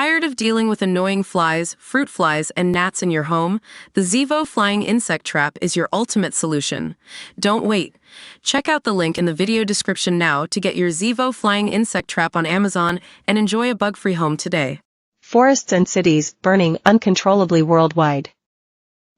Tired of dealing with annoying flies, fruit flies, and gnats in your home? The Zevo Flying Insect Trap is your ultimate solution. Don't wait. Check out the link in the video description now to get your Zevo Flying Insect Trap on Amazon and enjoy a bug-free home today. Forests and cities burning uncontrollably worldwide.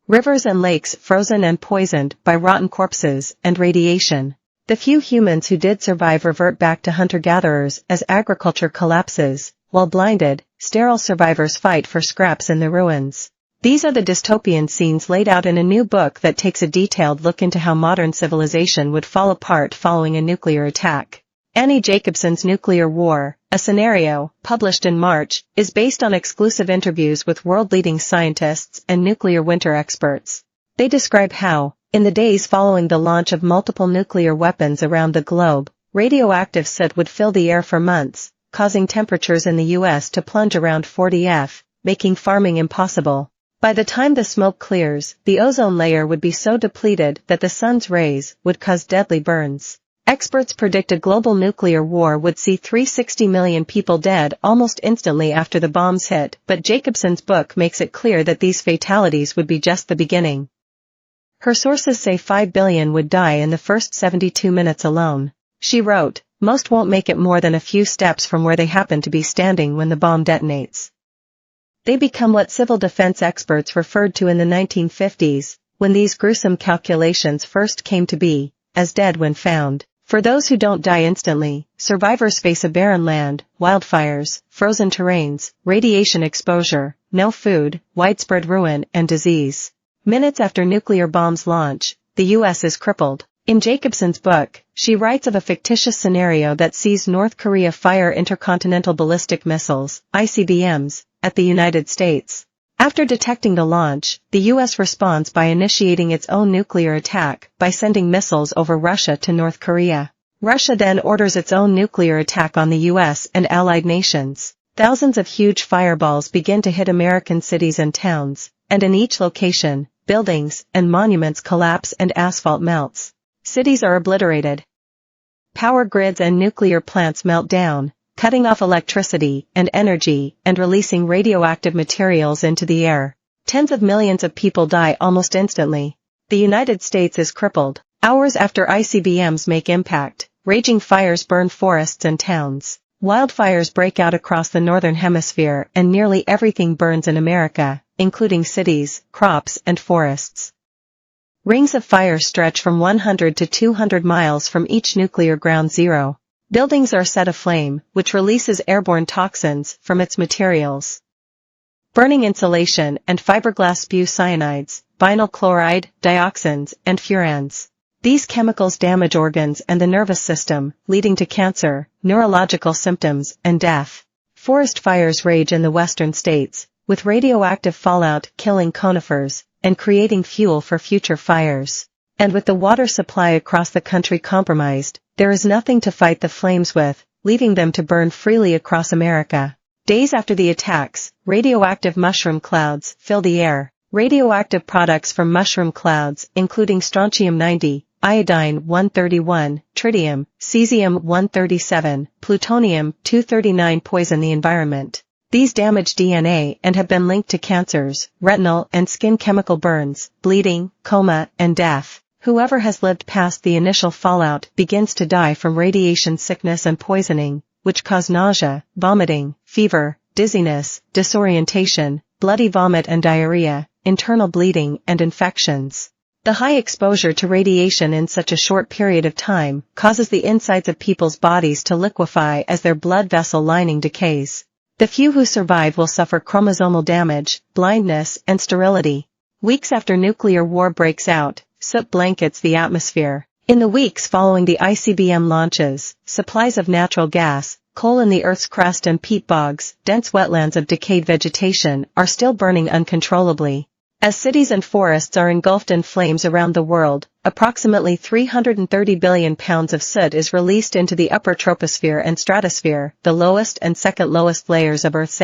Rivers and lakes frozen and poisoned by rotten corpses and radiation. The few humans who did survive revert back to hunter-gatherers as agriculture collapses, while blinded, sterile survivors fight for scraps in the ruins. These are the dystopian scenes laid out in a new book that takes a detailed look into how modern civilization would fall apart following a nuclear attack. Annie Jacobsen's Nuclear War, a scenario, published in March, is based on exclusive interviews with world-leading scientists and nuclear winter experts. They describe how, in the days following the launch of multiple nuclear weapons around the globe, radioactive soot would fill the air for months, causing temperatures in the U.S. to plunge around 40 F, making farming impossible. By the time the smoke clears, the ozone layer would be so depleted that the sun's rays would cause deadly burns. Experts predict a global nuclear war would see 360 million people dead almost instantly after the bombs hit, but Jacobsen's book makes it clear that these fatalities would be just the beginning. Her sources say 5 billion would die in the first 72 minutes alone. She wrote, "Most won't make it more than a few steps from where they happen to be standing when the bomb detonates." They become what civil defense experts referred to in the 1950s, when these gruesome calculations first came to be, as dead when found. For those who don't die instantly, survivors face a barren land, wildfires, frozen terrains, radiation exposure, no food, widespread ruin, and disease. Minutes after nuclear bombs launch, the U.S. is crippled. In Jacobsen's book, she writes of a fictitious scenario that sees North Korea fire intercontinental ballistic missiles, ICBMs, at the United States. After detecting the launch, the U.S. responds by initiating its own nuclear attack by sending missiles over Russia to North Korea. Russia then orders its own nuclear attack on the U.S. and allied nations. Thousands of huge fireballs begin to hit American cities and towns, and in each location, buildings and monuments collapse and asphalt melts. Cities are obliterated. Power grids and nuclear plants melt down, cutting off electricity and energy and releasing radioactive materials into the air. Tens of millions of people die almost instantly. The United States is crippled. Hours after ICBMs make impact, raging fires burn forests and towns. Wildfires break out across the northern hemisphere and nearly everything burns in America, including cities, crops, and forests. Rings of fire stretch from 100 to 200 miles from each nuclear ground zero. Buildings are set aflame, which releases airborne toxins from its materials. Burning insulation and fiberglass spew cyanides, vinyl chloride, dioxins, and furans. These chemicals damage organs and the nervous system, leading to cancer, neurological symptoms, and death. Forest fires rage in the western states, with radioactive fallout killing conifers and creating fuel for future fires. And with the water supply across the country compromised, there is nothing to fight the flames with, leaving them to burn freely across America. Days after the attacks, radioactive mushroom clouds fill the air. Radioactive products from mushroom clouds, including strontium-90, iodine-131, tritium, cesium-137, plutonium-239 poison the environment. These damage DNA and have been linked to cancers, retinal and skin chemical burns, bleeding, coma, and death. Whoever has lived past the initial fallout begins to die from radiation sickness and poisoning, which cause nausea, vomiting, fever, dizziness, disorientation, bloody vomit and diarrhea, internal bleeding, and infections. The high exposure to radiation in such a short period of time causes the insides of people's bodies to liquefy as their blood vessel lining decays. The few who survive will suffer chromosomal damage, blindness, and sterility. Weeks after nuclear war breaks out, soot blankets the atmosphere. In the weeks following the ICBM launches, supplies of natural gas, coal in the Earth's crust and peat bogs, dense wetlands of decayed vegetation, are still burning uncontrollably. As cities and forests are engulfed in flames around the world, approximately 330 billion pounds of soot is released into the upper troposphere and stratosphere, the lowest and second lowest layers of Earth's